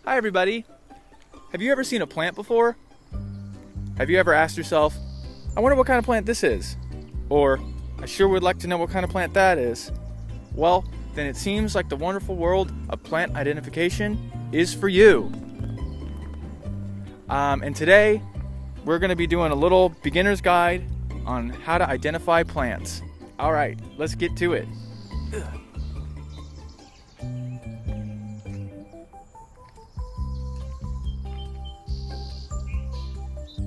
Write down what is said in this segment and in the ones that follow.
Hi everybody! Have you ever seen a plant before? Have you ever asked yourself, I wonder what kind of plant this is? Or, I sure would like to know what kind of plant that is. Well, then it seems like the wonderful world of plant identification is for you. And today, we're going to be doing a little beginner's guide on how to identify plants. Alright, let's get to it.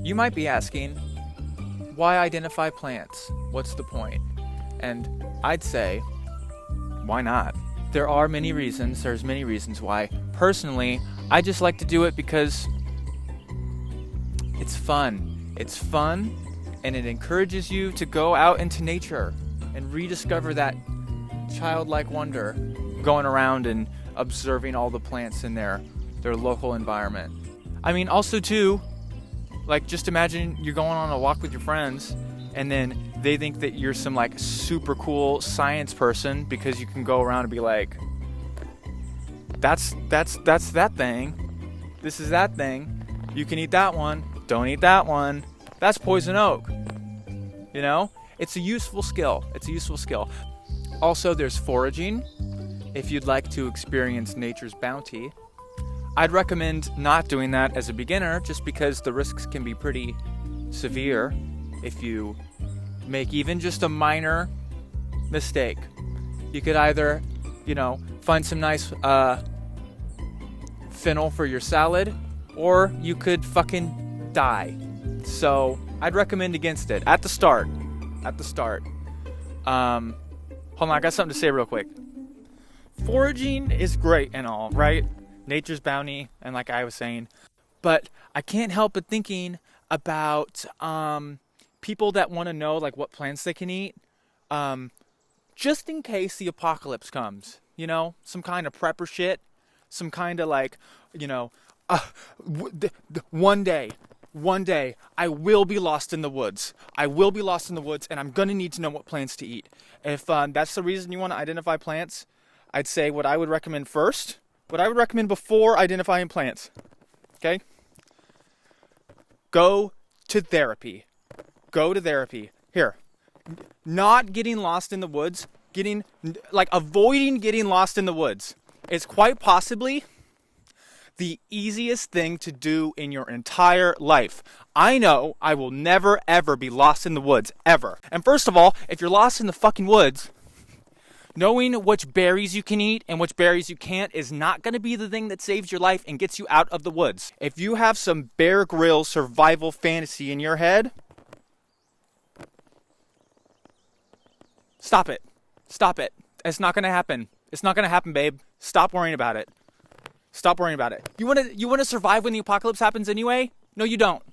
You might be asking, why identify plants? What's the point? And I'd say, why not? There are many reasons. There's many reasons why. Personally, I just like to do it because it's fun. It's fun, and it encourages you to go out into nature and rediscover that childlike wonder, going around and observing all the plants in their local environment. I mean, also too, like, just imagine you're going on a walk with your friends and then they think that you're some like super cool science person because you can go around and be like, that's that thing. This is that thing. You can eat that one. Don't eat that one. That's poison oak. You know? It's a useful skill. It's a useful skill. Also, there's foraging. If you'd like to experience nature's bounty, I'd recommend not doing that as a beginner just because the risks can be pretty severe if you make even just a minor mistake. You could either, find some nice fennel for your salad, or you could fucking die. So I'd recommend against it at the start. Hold on, I got something to say real quick. Foraging is great and all, right? Nature's bounty, and like I was saying, but I can't help but thinking about people that want to know like what plants they can eat, just in case the apocalypse comes. Some kind of prepper shit, some kind of like, one day I will be lost in the woods. And I'm gonna need to know what plants to eat. If that's the reason you want to identify plants, I'd say what I would recommend first. What I would recommend before identifying plants, okay? Go to therapy. Here, not getting lost in the woods, avoiding getting lost in the woods is quite possibly the easiest thing to do in your entire life. I know I will never, ever be lost in the woods, ever. And first of all, if you're lost in the fucking woods, knowing which berries you can eat and which berries you can't is not going to be the thing that saves your life and gets you out of the woods. If you have some Bear Grylls survival fantasy in your head, stop it. It's not going to happen. It's not going to happen, babe. Stop worrying about it. You want to survive when the apocalypse happens anyway? No, you don't.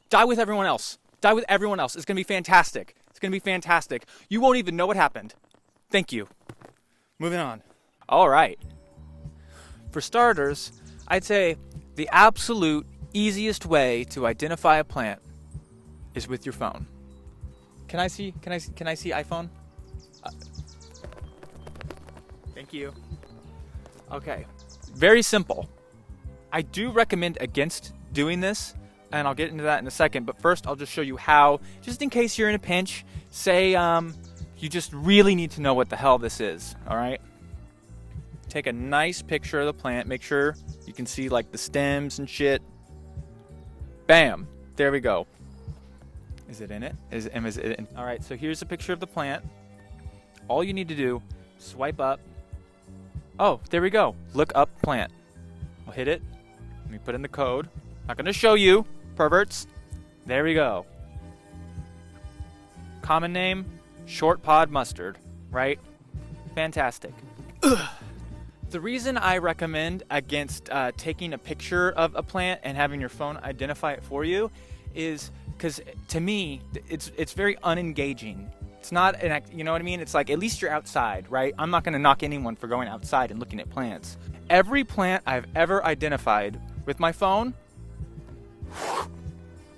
Die with everyone else. It's going to be fantastic. You won't even know what happened. Thank you. Moving on. All right. For starters, I'd say the absolute easiest way to identify a plant is with your phone. Can I see iPhone? Thank you. Okay. Very simple. I do recommend against doing this, and I'll get into that in a second, but first I'll just show you how, just in case you're in a pinch. Say you just really need to know what the hell this is, all right? Take a nice picture of the plant. Make sure you can see like the stems and shit. Bam. There we go. Is it in it? Is it in? All right, so here's a picture of the plant. All you need to do, swipe up. Oh, there we go. Look up plant. I'll hit it. Let me put in the code. Not going to show you, perverts. There we go. Common name, short pod mustard, right? Fantastic. Ugh. The reason I recommend against taking a picture of a plant and having your phone identify it for you is because, to me, it's very unengaging. It's not you know what I mean? It's like, at least you're outside, right? I'm not going to knock anyone for going outside and looking at plants. Every plant I've ever identified with my phone,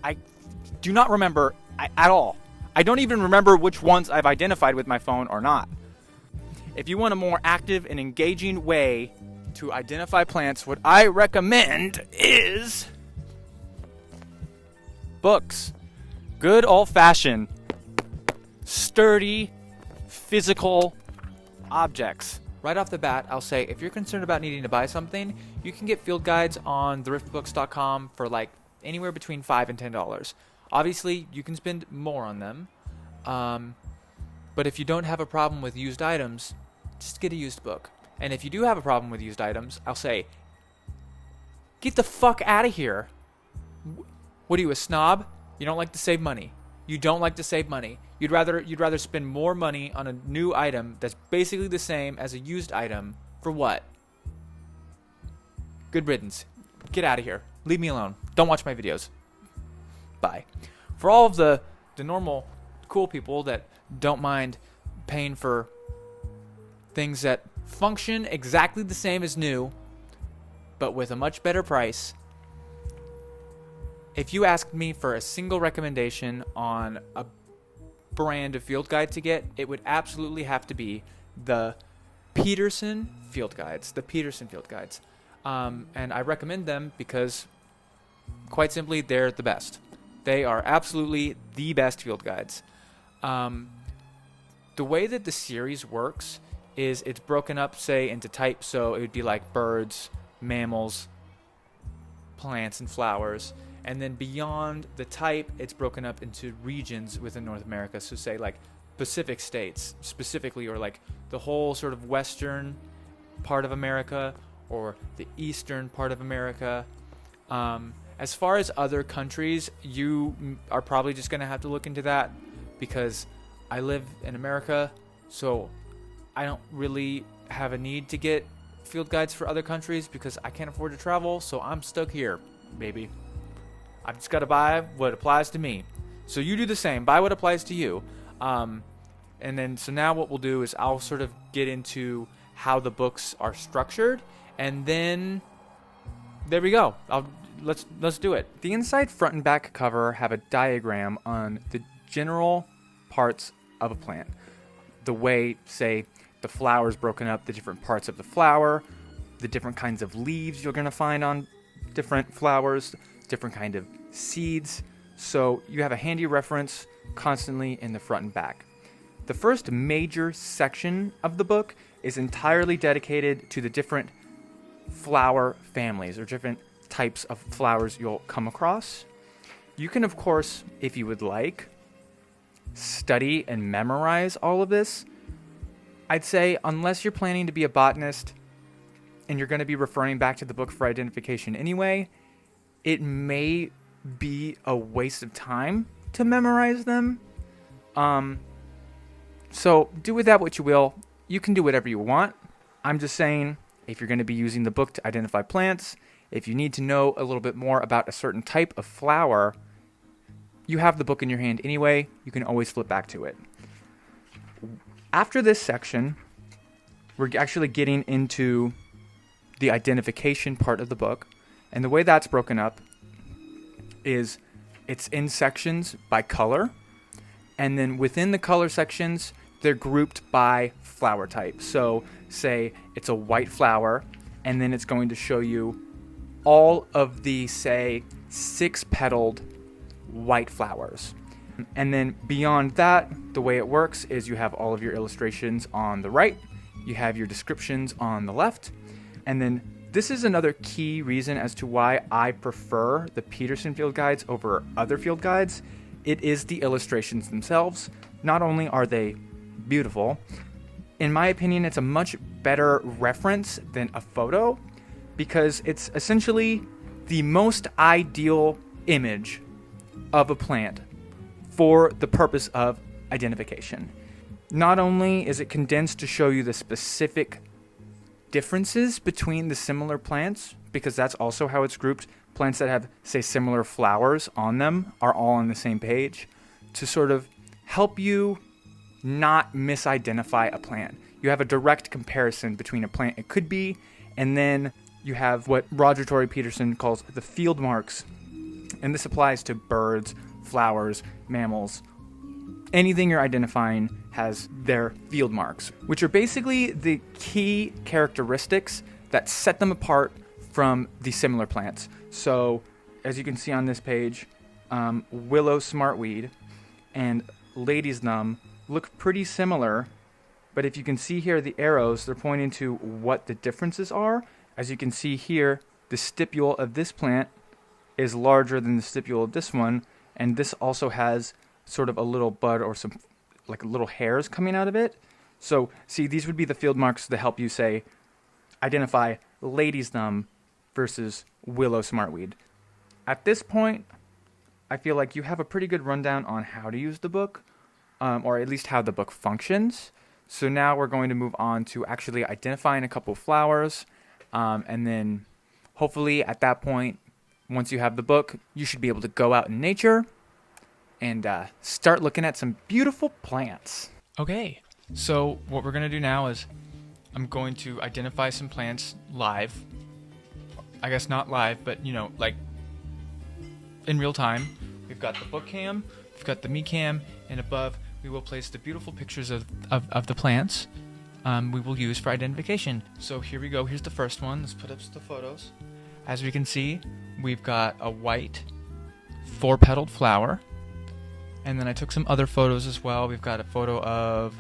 I do not remember at all. I don't even remember which ones I've identified with my phone or not. If you want a more active and engaging way to identify plants, what I recommend is books. Good old-fashioned, sturdy, physical objects. Right off the bat, I'll say if you're concerned about needing to buy something, you can get field guides on thriftbooks.com for like anywhere between $5 and $10. Obviously, you can spend more on them. But if you don't have a problem with used items, just get a used book. And if you do have a problem with used items, I'll say, get the fuck out of here. What are you, a snob? You don't like to save money. You don't like to save money. You'd rather spend more money on a new item that's basically the same as a used item for what? Good riddance. Get out of here. Leave me alone. Don't watch my videos. Bye. For all of the normal cool people that don't mind paying for things that function exactly the same as new, but with a much better price, if you asked me for a single recommendation on a brand of field guide to get, it would absolutely have to be the Peterson Field Guides. The Peterson Field Guides. And I recommend them because, quite simply, they're the best. They are absolutely the best field guides. The way that the series works is it's broken up, say, into types. So it would be like birds, mammals, plants, and flowers. And then beyond the type, it's broken up into regions within North America. So say like Pacific states specifically, or like the whole sort of western part of America, or the eastern part of America. As far as other countries, you are probably just going to have to look into that, because I live in America, so I don't really have a need to get field guides for other countries because I can't afford to travel, so I'm stuck here, baby. I've just got to buy what applies to me. So you do the same. Buy what applies to you. And then, so now what we'll do is I'll sort of get into how the books are structured, and then there we go. Let's do it. The inside front and back cover have a diagram on the general parts of a plant. The way, say, the flower is broken up, the different parts of the flower, the different kinds of leaves you're going to find on different flowers, different kind of seeds. So you have a handy reference constantly in the front and back. The first major section of the book is entirely dedicated to the different flower families, or different types of flowers you'll come across. You can, of course, if you would like, study and memorize all of this. I'd say, unless you're planning to be a botanist and you're going to be referring back to the book for identification anyway, it may be a waste of time to memorize them. So do with that what you will. You can do whatever you want. I'm just saying, if you're going to be using the book to identify plants, if you need to know a little bit more about a certain type of flower, you have the book in your hand anyway. You can always flip back to it. After this section, we're actually getting into the identification part of the book. And the way that's broken up is it's in sections by color. And then within the color sections, they're grouped by flower type. So say it's a white flower, and then it's going to show you all of the, say, 6-petaled white flowers. And then beyond that, the way it works is you have all of your illustrations on the right, you have your descriptions on the left, and then this is another key reason as to why I prefer the Peterson Field Guides over other field guides. It is the illustrations themselves. Not only are they beautiful, in my opinion, it's a much better reference than a photo, because it's essentially the most ideal image of a plant for the purpose of identification. Not only is it condensed to show you the specific differences between the similar plants, because that's also how it's grouped. Plants that have, say, similar flowers on them are all on the same page, to sort of help you not misidentify a plant. You have a direct comparison between a plant it could be, and then you have what Roger Tory Peterson calls the field marks. And this applies to birds, flowers, mammals. Anything you're identifying has their field marks, which are basically the key characteristics that set them apart from the similar plants. So as you can see on this page, willow smartweed and lady's numb look pretty similar, but if you can see here the arrows, they're pointing to what the differences are. As you can see here, the stipule of this plant is larger than the stipule of this one, and this also has sort of a little bud or some like little hairs coming out of it. So see, these would be the field marks to help you say identify lady's numb versus willow smartweed. At this point, I feel like you have a pretty good rundown on how to use the book, or at least how the book functions. So now we're going to move on to actually identifying a couple of flowers, and then hopefully at that point, once you have the book, you should be able to go out in nature and start looking at some beautiful plants. Okay, so what we're going to do now is I'm going to identify some plants live. I guess not live, but like in real time. We've got the book cam, we've got the me cam, and above we will place the beautiful pictures of the plants we will use for identification. So here we go. Here's the first one. Let's put up the photos. As we can see, we've got a white 4-petaled flower. And then I took some other photos as well. We've got a photo of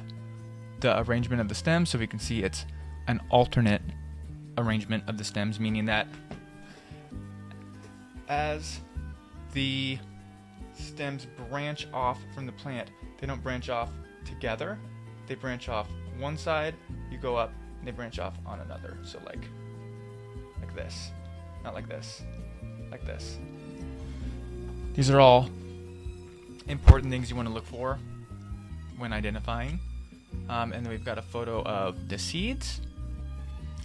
the arrangement of the stems, so we can see it's an alternate arrangement of the stems, meaning that as the stems branch off from the plant, they don't branch off together. They branch off one side, you go up, and they branch off on another. So like this. Not like this. Like this. These are all important things you want to look for when identifying. And then we've got a photo of the seeds.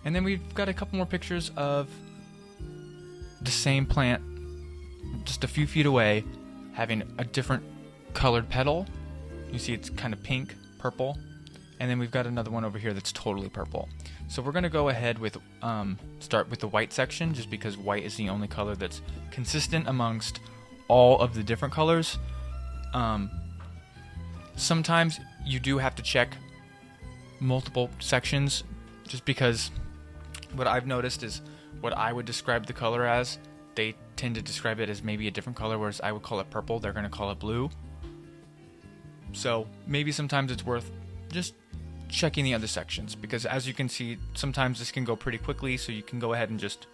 And then we've got a couple more pictures of the same plant just a few feet away having a different colored petal. You see it's kind of pink, purple. And then we've got another one over here that's totally purple. So we're going to go ahead with start with the white section, just because white is the only color that's consistent amongst all of the different colors. Sometimes you do have to check multiple sections, just because what I've noticed is what I would describe the color as, they tend to describe it as maybe a different color, whereas I would call it purple, they're going to call it blue. So maybe sometimes it's worth just checking the other sections, because as you can see, sometimes this can go pretty quickly, so you can go ahead and just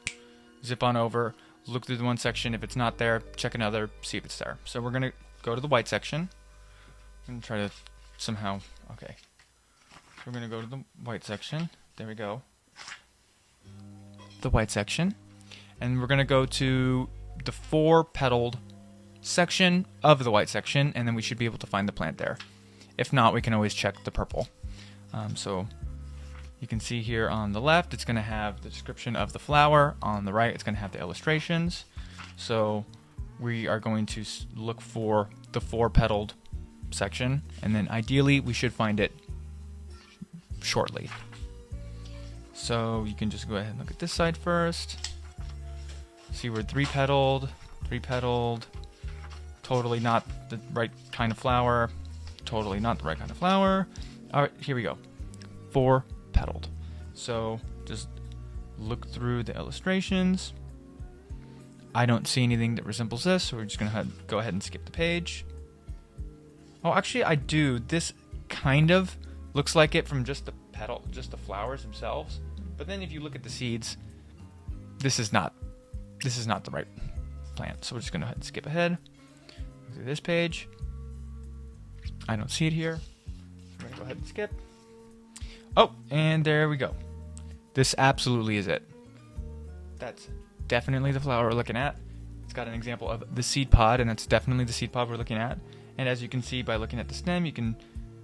zip on over, look through the one section. If it's not there, check another, see if it's there. So we're going to go to the white section. I'm going to try to somehow, okay. So we're going to go to the white section. There we go. The white section. And we're going to go to the 4-petaled section of the white section, and then we should be able to find the plant there. If not, we can always check the purple. So you can see here on the left, it's going to have the description of the flower. On the right, it's going to have the illustrations. So we are going to look for the 4-petaled section, and then ideally we should find it shortly. So you can just go ahead and look at this side first. See, we're 3-petaled, totally not the right kind of flower, totally not the right kind of flower. All right, here we go, 4-petaled. So just look through the illustrations. I don't see anything that resembles this, so we're just gonna go ahead and skip the page. Oh, actually I do. This kind of looks like it from just the petal, just the flowers themselves. But then if you look at the seeds, this is not the right plant. So we're just going to go ahead and skip ahead. Look at this page. I don't see it here. I'm going to go ahead and skip. Oh, and there we go. This absolutely is it. That's definitely the flower we're looking at. It's got an example of the seed pod, and that's definitely the seed pod we're looking at. And as you can see by looking at the stem, you can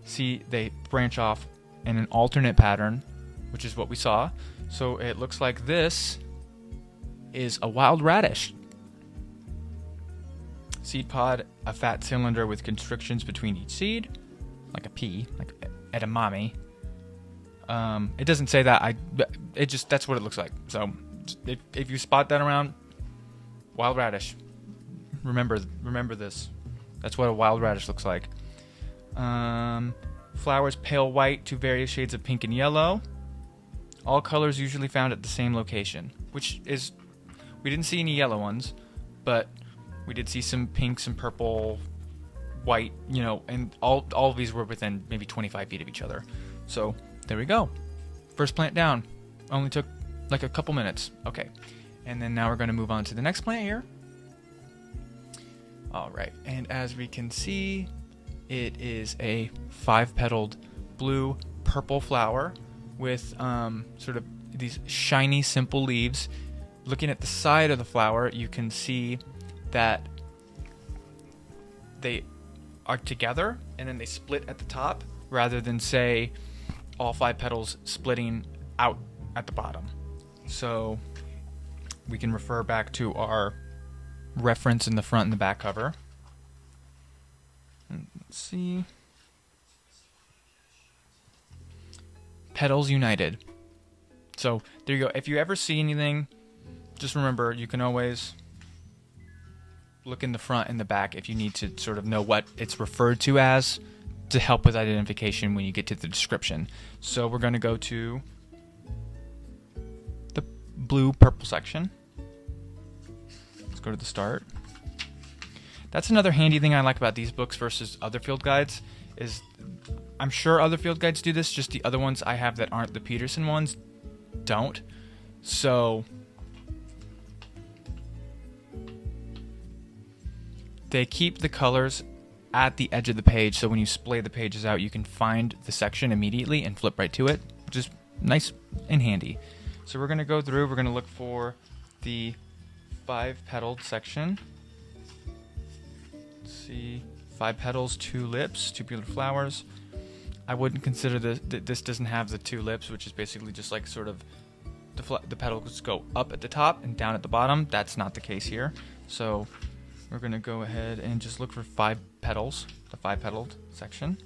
see they branch off in an alternate pattern, which is what we saw. So it looks like this is a wild radish. Seed pod, a fat cylinder with constrictions between each seed, like a pea, like edamame. It doesn't say that. That's what it looks like. So if you spot that around, wild radish. Remember this. That's what a wild radish looks like. Flowers pale white to various shades of pink and yellow. All colors usually found at the same location, which is, we didn't see any yellow ones, but we did see some pink, some purple, white, and all of these were within maybe 25 feet of each other. So there we go. First plant down. Only took like a couple minutes. Okay. And then now we're going to move on to the next plant here. All right. And as we can see, it is a 5-petaled blue purple flower with sort of these shiny, simple leaves. Looking at the side of the flower, you can see that they are together and then they split at the top, rather than, say, all 5 petals splitting out at the bottom. So we can refer back to our reference in the front and the back cover. Let's see. Petals united. So there you go. If you ever see anything, just remember you can always look in the front and the back if you need to sort of know what it's referred to as, to help with identification when you get to the description. So we're going to go to the blue-purple section. Let's go to the start. That's another handy thing I like about these books versus other field guides, is I'm sure other field guides do this, just the other ones I have that aren't the Peterson ones don't. So they keep the colors at the edge of the page, so when you splay the pages out, you can find the section immediately and flip right to it, which is nice and handy. So we're going to go through, we're going to look for the 5-petaled section. Let's see, 5 petals, 2 lips, tubular flowers. I wouldn't consider this doesn't have the 2 lips, which is basically just like sort of the petals go up at the top and down at the bottom. That's not the case here. So we're going to go ahead and just look for 5 petals, the 5-petaled section.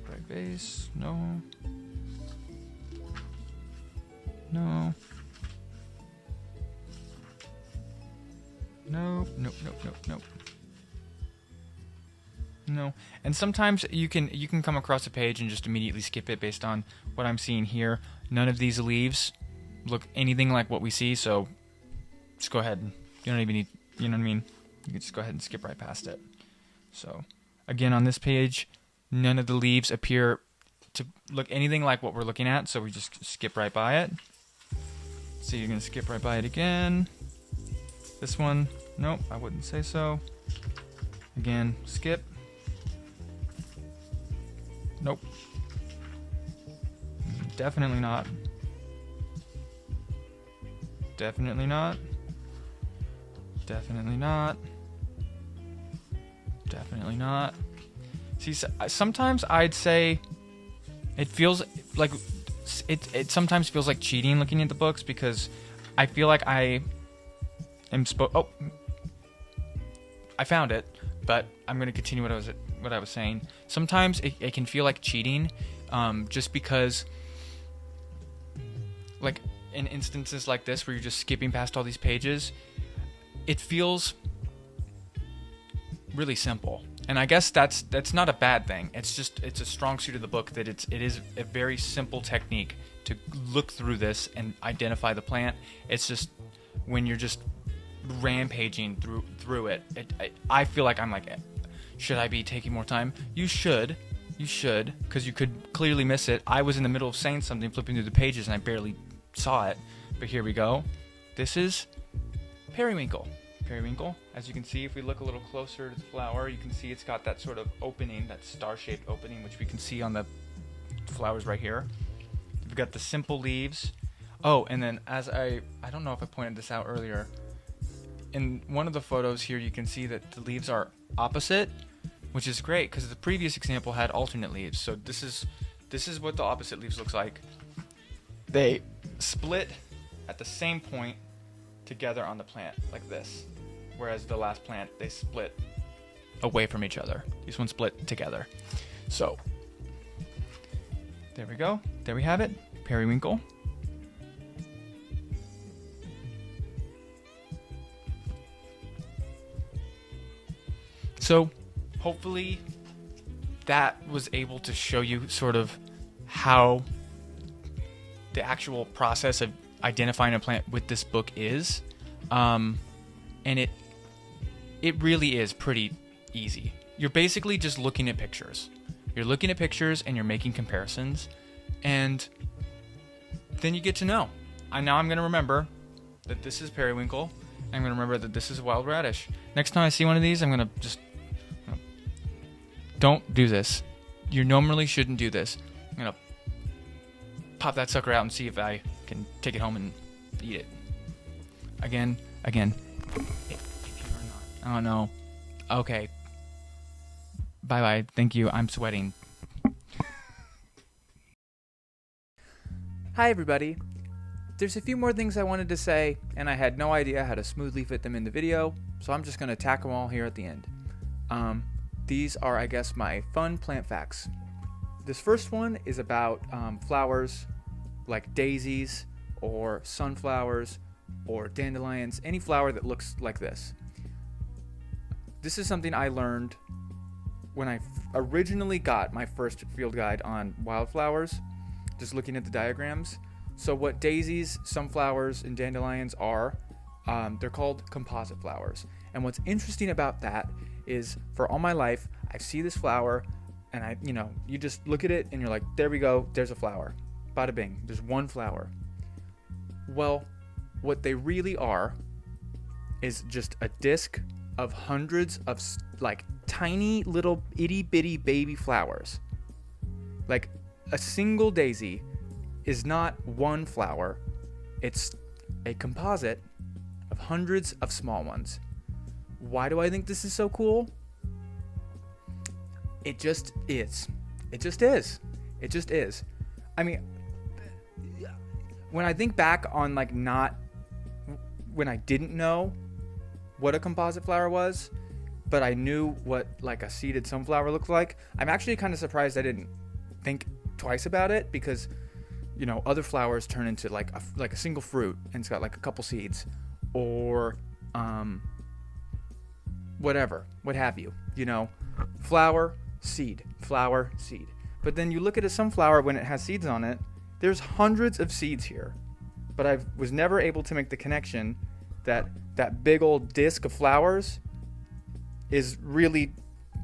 Bright base, no. No. Nope, nope, nope, nope, nope. No. And sometimes you can come across a page and just immediately skip it based on what I'm seeing here. None of these leaves look anything like what we see, so just go ahead and you don't even need, you know what I mean? You can just go ahead and skip right past it. So again, on this page, none of the leaves appear to look anything like what we're looking at, so we just skip right by it. So you're going to skip right by it again. This one, nope, I wouldn't say so. Again, skip. Nope. Definitely not. Definitely not. Definitely not. Definitely not. See, sometimes I'd say it feels like it sometimes feels like cheating looking at the books, because I feel like I am I found it, but I'm going to continue what I was saying. Sometimes it can feel like cheating, just because, like in instances like this where you're just skipping past all these pages, it feels really simple. And I guess that's not a bad thing. It's a strong suit of the book that it is a very simple technique to look through this and identify the plant. It's just when you're just rampaging through it, I feel like I'm like, should I be taking more time? You should, because you could clearly miss it. I was in the middle of saying something, flipping through the pages, and I barely saw it. But here we go. This is periwinkle. Periwinkle, as you can see, if we look a little closer to the flower, you can see it's got that sort of opening, that star-shaped opening, which we can see on the flowers right here. We've got the simple leaves. Oh, and then as I don't know if I pointed this out earlier, in one of the photos here you can see that the leaves are opposite, which is great because the previous example had alternate leaves. So this is what the opposite leaves looks like. They split at the same point together on the plant like this, whereas the last plant they split away from each other. These ones split together. So there we go. There we have it. Periwinkle. So hopefully that was able to show you sort of how the actual process of identifying a plant with this book is. And it really is pretty easy. You're basically just looking at pictures. You're looking at pictures and you're making comparisons, and then you get to know. Now I'm going to remember that this is periwinkle. I'm going to remember that this is wild radish. Next time I see one of these, I'm going to just... Don't do this. You normally shouldn't do this. I'm going to pop that sucker out and see if I can take it home and eat it. Again. If you are not. Oh, no. Okay. Bye-bye. Thank you. I'm sweating. Hi, everybody. There's a few more things I wanted to say, and I had no idea how to smoothly fit them in the video, so I'm just going to tack them all here at the end. These are, I guess, my fun plant facts. This first one is about flowers like daisies or sunflowers or dandelions, any flower that looks like this. This is something I learned when I originally got my first field guide on wildflowers, just looking at the diagrams. So what daisies, sunflowers, and dandelions are, they're called composite flowers. And what's interesting about that is, for all my life, I see this flower, and you just look at it, and you're like, there we go, there's a flower. Bada bing, there's one flower. Well, what they really are is just a disc of hundreds of like tiny little itty bitty baby flowers. Like a single daisy is not one flower, it's a composite of hundreds of small ones. Why do I think this is so cool? It just is. It just is. It just is. I mean, when I think back on when I didn't know what a composite flower was, but I knew what like a seeded sunflower looked like, I'm actually kind of surprised I didn't think twice about it, because other flowers turn into like a single fruit and it's got like a couple seeds, or whatever, what have you, flower, seed. But then you look at a sunflower when it has seeds on it, there's hundreds of seeds here. But I was never able to make the connection that that big old disc of flowers is really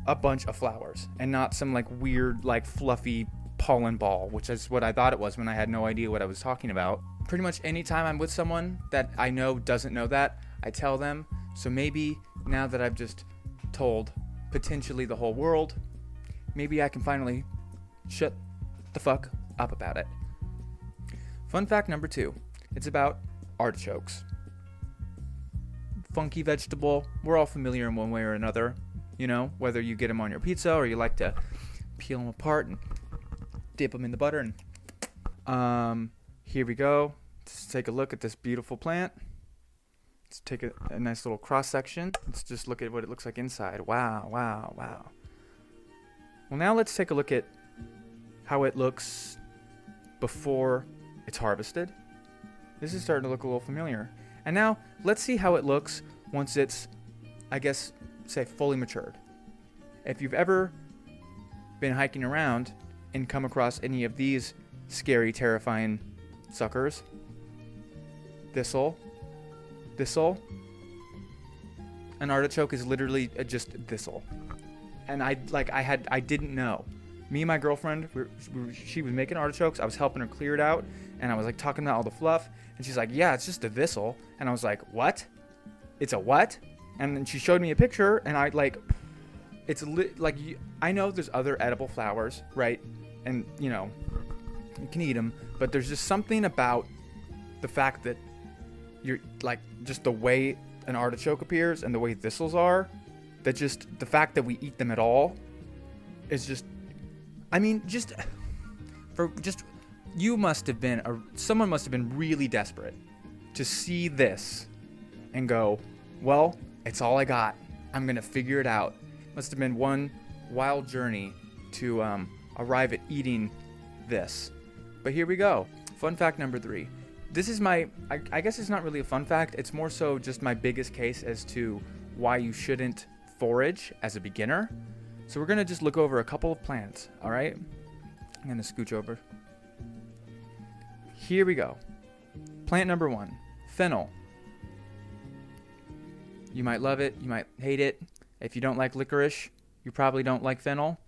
a bunch of flowers and not some like weird like fluffy pollen ball, which is what I thought it was when I had no idea what I was talking about. Pretty much anytime I'm with someone that I know doesn't know that, I tell them. So maybe now that I've just told potentially the whole world, maybe I can finally shut the fuck up about it. Fun fact number 2. It's about artichokes. Funky vegetable. We're all familiar in one way or another. Whether you get them on your pizza or you like to peel them apart and dip them in the butter. And here we go. Let's take a look at this beautiful plant. Let's take a nice little cross section. Let's just look at what it looks like inside. Wow. Well, now let's take a look at how it looks before it's harvested. This is starting to look a little familiar. And now let's see how it looks once it's, I guess, say fully matured. If you've ever been hiking around and come across any of these scary, terrifying suckers, thistle, an artichoke is literally just thistle. And I didn't know. Me and my girlfriend, she was making artichokes. I was helping her clear it out, and I was like talking about all the fluff. And she's like, "Yeah, it's just a thistle." And I was like, "What? It's a what?" And then she showed me a picture, and I I know there's other edible flowers, right? And you can eat them, but there's just something about the fact that you're like just the way an artichoke appears and the way thistles are, that just the fact that we eat them at all is just. Someone must have been really desperate to see this and go, well, it's all I got. I'm going to figure it out. Must have been one wild journey to arrive at eating this. But here we go. Fun fact number 3. This is I guess it's not really a fun fact. It's more so just my biggest case as to why you shouldn't forage as a beginner. So we're going to just look over a couple of plants, all right? I'm going to scooch over. Here we go. Plant number 1, fennel. You might love it, you might hate it. If you don't like licorice, you probably don't like fennel.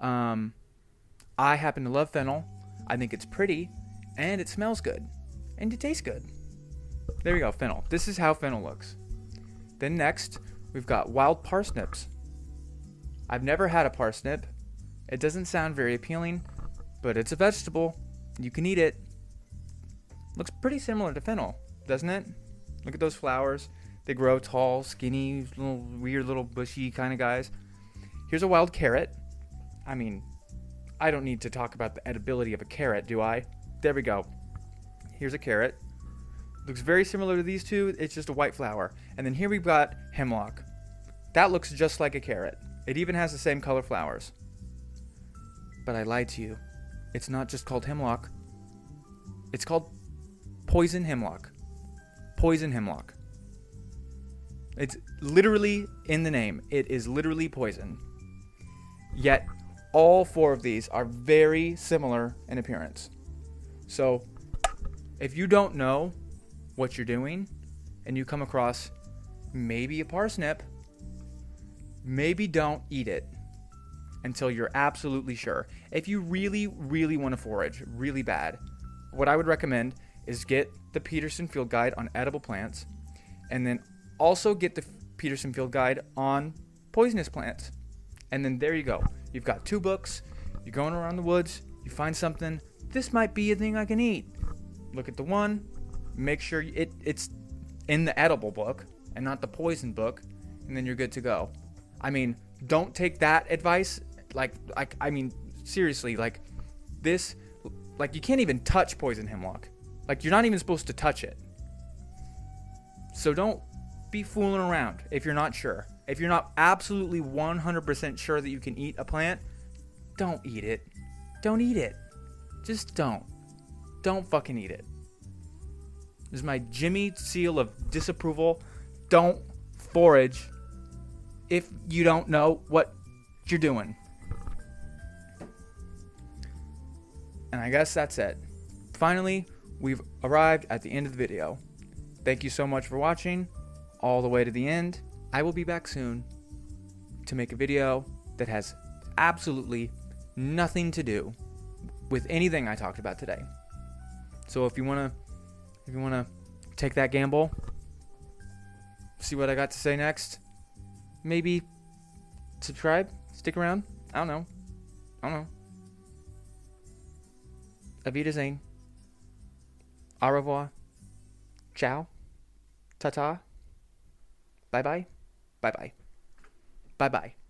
I happen to love fennel. I think it's pretty, and it smells good, and it tastes good. There we go, fennel. This is how fennel looks. Then next, we've got wild parsnips. I've never had a parsnip. It doesn't sound very appealing, but it's a vegetable. You can eat it. Looks pretty similar to fennel, doesn't it? Look at those flowers. They grow tall, skinny, little weird, little bushy kind of guys. Here's a wild carrot. I mean, I don't need to talk about the edibility of a carrot, do I? There we go. Here's a carrot. Looks very similar to these two. It's just a white flower. And then here we've got hemlock. That looks just like a carrot. It even has the same color flowers. But I lied to you. It's not just called hemlock. It's called poison hemlock. Poison hemlock. It's literally in the name. It is literally poison. Yet, all 4 of these are very similar in appearance. So, if you don't know what you're doing, and you come across maybe a parsnip, maybe don't eat it until you're absolutely sure. If you really, really want to forage really bad, what I would recommend is get the Peterson Field Guide on edible plants, and then also get the Peterson Field Guide on poisonous plants. And then there you go. You've got 2 books. You're going around the woods. You find something. This might be a thing I can eat. Look at the one. Make sure it's in the edible book and not the poison book, and then you're good to go. I mean, don't take that advice. I mean, seriously, like this, like you can't even touch poison hemlock. Like you're not even supposed to touch it. So don't be fooling around if you're not sure. If you're not absolutely 100% sure that you can eat a plant, don't eat it. Don't eat it. Just don't. Don't fucking eat it. This is my Jimmy seal of disapproval. Don't forage if you don't know what you're doing. And I guess that's it. Finally, we've arrived at the end of the video. Thank you so much for watching all the way to the end. I will be back soon to make a video that has absolutely nothing to do with anything I talked about today. So if you wanna take that gamble, see what I got to say next, maybe subscribe, stick around. I don't know. Auf Wiedersehen. Au revoir. Ciao. Ta-ta. Bye-bye. Bye-bye. Bye-bye.